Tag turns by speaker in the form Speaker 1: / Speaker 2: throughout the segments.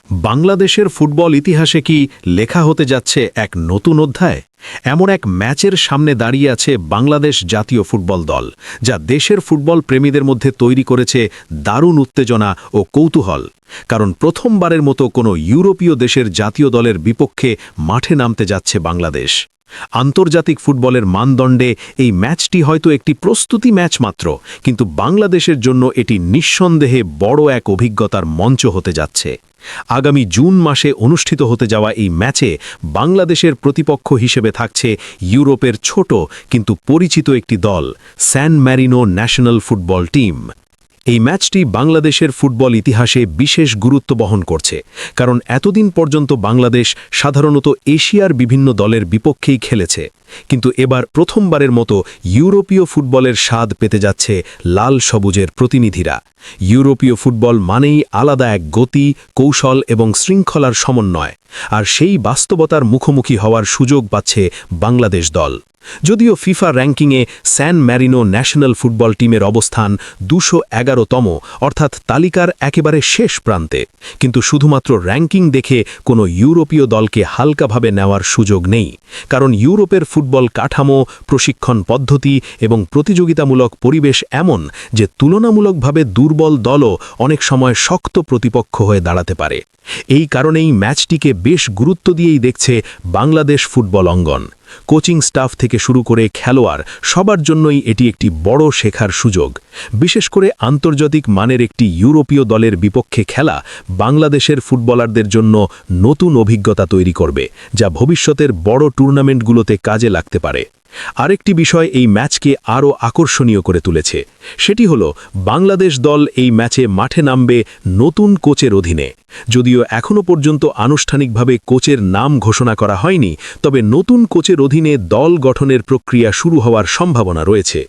Speaker 1: বাংলাদেশের ফুটবল ইতিহাসে কি লেখা হতে যাচ্ছে এক নতুন অধ্যায়? এমন এক ম্যাচের সামনে দাঁড়িয়ে আছে বাংলাদেশ জাতীয় ফুটবল দল, যা দেশের ফুটবল প্রেমীদের মধ্যে তৈরি করেছে দারুণ উত্তেজনা ও কৌতূহল। কারণ প্রথমবারের মতো কোনো ইউরোপীয় দেশের জাতীয় দলের বিপক্ষে মাঠে নামতে যাচ্ছে বাংলাদেশ। আন্তর্জাতিক ফুটবলের মানদণ্ডে এই ম্যাচটি হয়তো একটি প্রস্তুতি ম্যাচ মাত্র, কিন্তু বাংলাদেশের জন্য এটি নিঃসন্দেহে বড় এক অভিজ্ঞতার মঞ্চ হতে যাচ্ছে। আগামী জুন মাসে অনুষ্ঠিত হতে যাওয়া এই ম্যাচে বাংলাদেশের প্রতিপক্ষ হিসেবে থাকছে ইউরোপের ছোট কিন্তু পরিচিত একটি দল, স্যান ম্যারিনো ন্যাশনাল ফুটবল টিম। এই ম্যাচটি বাংলাদেশের ফুটবল ইতিহাসে বিশেষ গুরুত্ব বহন করছে, কারণ এতদিন পর্যন্ত বাংলাদেশ সাধারণত এশিয়ার বিভিন্ন দলের বিপক্ষেই খেলেছে, কিন্তু এবার প্রথমবারের মতো ইউরোপীয় ফুটবলের স্বাদ পেতে যাচ্ছে লাল সবুজের প্রতিনিধিরা। ইউরোপীয় ফুটবল মানেই আলাদা এক গতি, কৌশল এবং শৃঙ্খলার সমন্বয়, আর সেই বাস্তবতার মুখোমুখি হওয়ার সুযোগ পাচ্ছে বাংলাদেশ দল। যদিও ফিফা র্যাঙ্কিংয়ে স্যান ম্যারিনো ন্যাশনাল ফুটবল টিমের অবস্থান 211তম, অর্থাৎ তালিকার একেবারে শেষ প্রান্তে, কিন্তু শুধুমাত্র র্যাঙ্কিং দেখে কোনো ইউরোপীয় দলকে হালকাভাবে নেওয়ার সুযোগ নেই। কারণ ইউরোপের ফুটবল কাঠামো, প্রশিক্ষণ পদ্ধতি এবং প্রতিযোগিতামূলক পরিবেশ এমন যে তুলনামূলকভাবে দুর্বল দলও অনেক সময় শক্ত প্রতিপক্ষ হয়ে দাঁড়াতে পারে। এই কারণেই ম্যাচটিকে বেশ গুরুত্ব দিয়েই দেখছে বাংলাদেশ ফুটবল অঙ্গন। কোচিং স্টাফ থেকে শুরু করে খেলোয়াড়, সবার জন্যই এটি একটি বড় শেখার সুযোগ। বিশেষ করে আন্তর্জাতিক মানের একটি ইউরোপীয় দলের বিপক্ষে খেলা বাংলাদেশের ফুটবলারদের জন্য নতুন অভিজ্ঞতা তৈরি করবে, যা ভবিষ্যতের বড় টুর্নামেন্টগুলোতে কাজে লাগতে পারে। আরেকটি বিষয় এই ম্যাচকে আরও আকর্ষণীয় করে তুলেছে, সেটি হল বাংলাদেশ দল এই ম্যাচে মাঠে নামবে নতুন কোচের অধীনে। যদিও এখনও পর্যন্ত আনুষ্ঠানিকভাবে কোচের নাম ঘোষণা করা হয়নি, তবে নতুন কোচের অধীনে দল গঠনের প্রক্রিয়া শুরু হওয়ার সম্ভাবনা রয়েছে।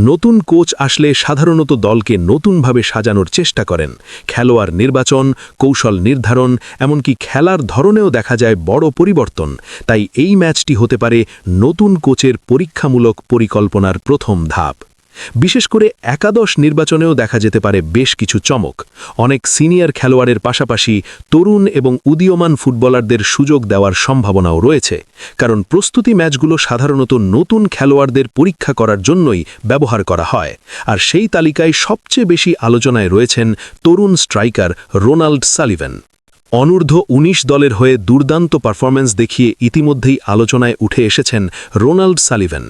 Speaker 1: নতুন কোচ আসলে সাধারণত দলকে নতুনভাবে সাজানোর চেষ্টা করেন। খেলোয়াড় নির্বাচন, কৌশল নির্ধারণ, এমনকি খেলার ধরনেও দেখা যায় বড় পরিবর্তন। তাই এই ম্যাচটি হতে পারে নতুন কোচের পরীক্ষামূলক পরিকল্পনার প্রথম ধাপ। বিশেষ করে একাদশ নির্বাচনেও দেখা যেতে পারে বেশ কিছু চমক। অনেক সিনিয়র খেলোয়াড়ের পাশাপাশি তরুণ এবং উদীয়মান ফুটবলারদের সুযোগ দেওয়ার সম্ভাবনাও রয়েছে, কারণ প্রস্তুতি ম্যাচগুলো সাধারণত নতুন খেলোয়াড়দের পরীক্ষা করার জন্যই ব্যবহার করা হয়। আর সেই তালিকায় সবচেয়ে বেশি আলোচনায় রয়েছেন তরুণ স্ট্রাইকার রোনাল্ড সালিভান। অনূর্ধ্ব 19 দলের হয়ে দুর্দান্ত পারফরম্যান্স দেখিয়ে ইতিমধ্যেই আলোচনায় উঠে এসেছেন রোনাল্ড সালিভান।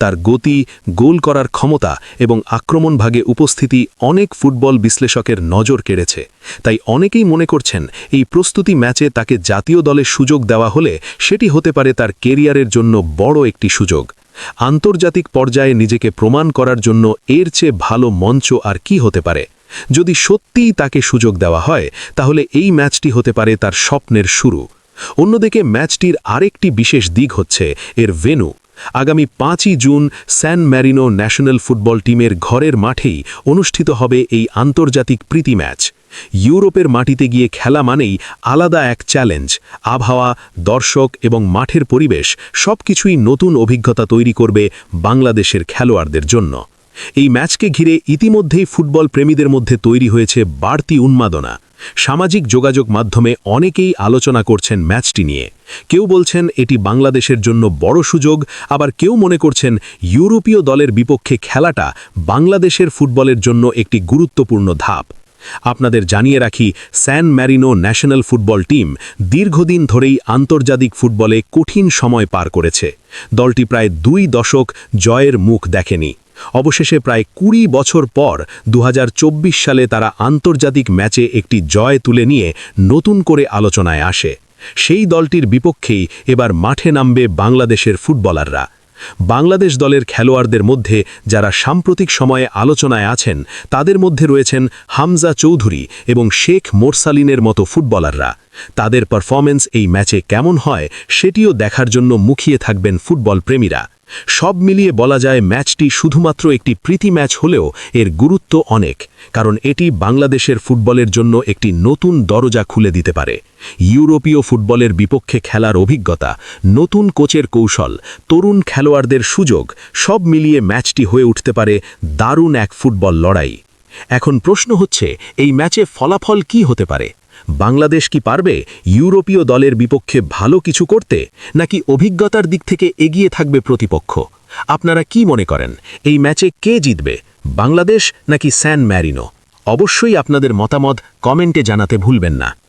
Speaker 1: তার গতি, গোল করার ক্ষমতা এবং আক্রমণ ভাগে উপস্থিতি অনেক ফুটবল বিশ্লেষকের নজর কেড়েছে। তাই অনেকেই মনে করছেন এই প্রস্তুতি ম্যাচে তাকে জাতীয় দলে সুযোগ দেওয়া হলে সেটি হতে পারে তার কেরিয়ারের জন্য বড় একটি সুযোগ। আন্তর্জাতিক পর্যায়ে নিজেকে প্রমাণ করার জন্য এর চেয়ে ভালো মঞ্চ আর কি হতে পারে? যদি সত্যিই তাকে সুযোগ দেওয়া হয়, তাহলে এই ম্যাচটি হতে পারে তার স্বপ্নের শুরু। অন্যদিকে ম্যাচটির আরেকটি বিশেষ দিক হচ্ছে এর ভেন্যু। আগামী 5ই জুন স্যান ম্যারিনো ন্যাশনাল ফুটবল টিমের ঘরের মাঠেই অনুষ্ঠিত হবে এই আন্তর্জাতিক প্রীতি ম্যাচ। ইউরোপের মাটিতে গিয়ে খেলা মানেই আলাদা এক চ্যালেঞ্জ। আবহাওয়া, দর্শক এবং মাঠের পরিবেশ সবকিছুই নতুন অভিজ্ঞতা তৈরি করবে বাংলাদেশের খেলোয়াড়দের জন্য। এই ম্যাচকে ঘিরে ইতিমধ্যেই ফুটবল প্রেমীদের মধ্যে তৈরি হয়েছে বাড়তি উন্মাদনা। সামাজিক যোগাযোগ মাধ্যমে অনেকেই আলোচনা করছেন ম্যাচটি নিয়ে। কেউ বলছেন এটি বাংলাদেশের জন্য বড় সুযোগ, আবার কেউ মনে করছেন ইউরোপীয় দলের বিপক্ষে খেলাটা বাংলাদেশের ফুটবলের জন্য একটি গুরুত্বপূর্ণ ধাপ। আপনাদের জানিয়ে রাখি, স্যান ম্যারিনো ন্যাশনাল ফুটবল টিম দীর্ঘদিন ধরেই আন্তর্জাতিক ফুটবলে কঠিন সময় পার করেছে। দলটি প্রায় 2 দশক জয়ের মুখ দেখেনি। অবশেষে প্রায় 20 বছর পর 2024 সালে তারা আন্তর্জাতিক ম্যাচে একটি জয় তুলে নিয়ে নতুন করে আলোচনায় আসে। সেই দলটির বিপক্ষেই এবার মাঠে নামবে বাংলাদেশের ফুটবলাররা। বাংলাদেশ দলের খেলোয়াড়দের মধ্যে যারা সাম্প্রতিক সময়ে আলোচনায় আছেন, তাদের মধ্যে রয়েছেন হামজা চৌধুরী এবং শেখ মোরসালিনের মতো ফুটবলাররা। তাদের পারফরম্যান্স এই ম্যাচে কেমন হয় সেটিও দেখার জন্য মুখিয়ে থাকবেন ফুটবল প্রেমীরা। সব মিলিয়ে বলা যায় ম্যাচটি শুধুমাত্র একটি প্রীতি ম্যাচ হলেও এর গুরুত্ব অনেক, কারণ এটি বাংলাদেশের ফুটবলের জন্য একটি নতুন দরজা খুলে দিতে পারে। ইউরোপীয় ফুটবলের বিপক্ষে খেলার অভিজ্ঞতা, নতুন কোচের কৌশল, তরুণ খেলোয়াড়দের সুযোগ, সব মিলিয়ে ম্যাচটি হয়ে উঠতে পারে দারুণ এক ফুটবল লড়াই। এখন প্রশ্ন হচ্ছে, এই ম্যাচে ফলাফল কি হতে পারে?
Speaker 2: বাংলাদেশ কি পারবে ইউরোপীয় দলের বিপক্ষে ভালো কিছু করতে, নাকি অভিজ্ঞতার দিক থেকে এগিয়ে থাকবে প্রতিপক্ষ? আপনারা কি মনে করেন, এই ম্যাচে কে জিতবে, বাংলাদেশ নাকি স্যান ম্যারিনো? অবশ্যই আপনাদের মতামত কমেন্টে জানাতে ভুলবেন না।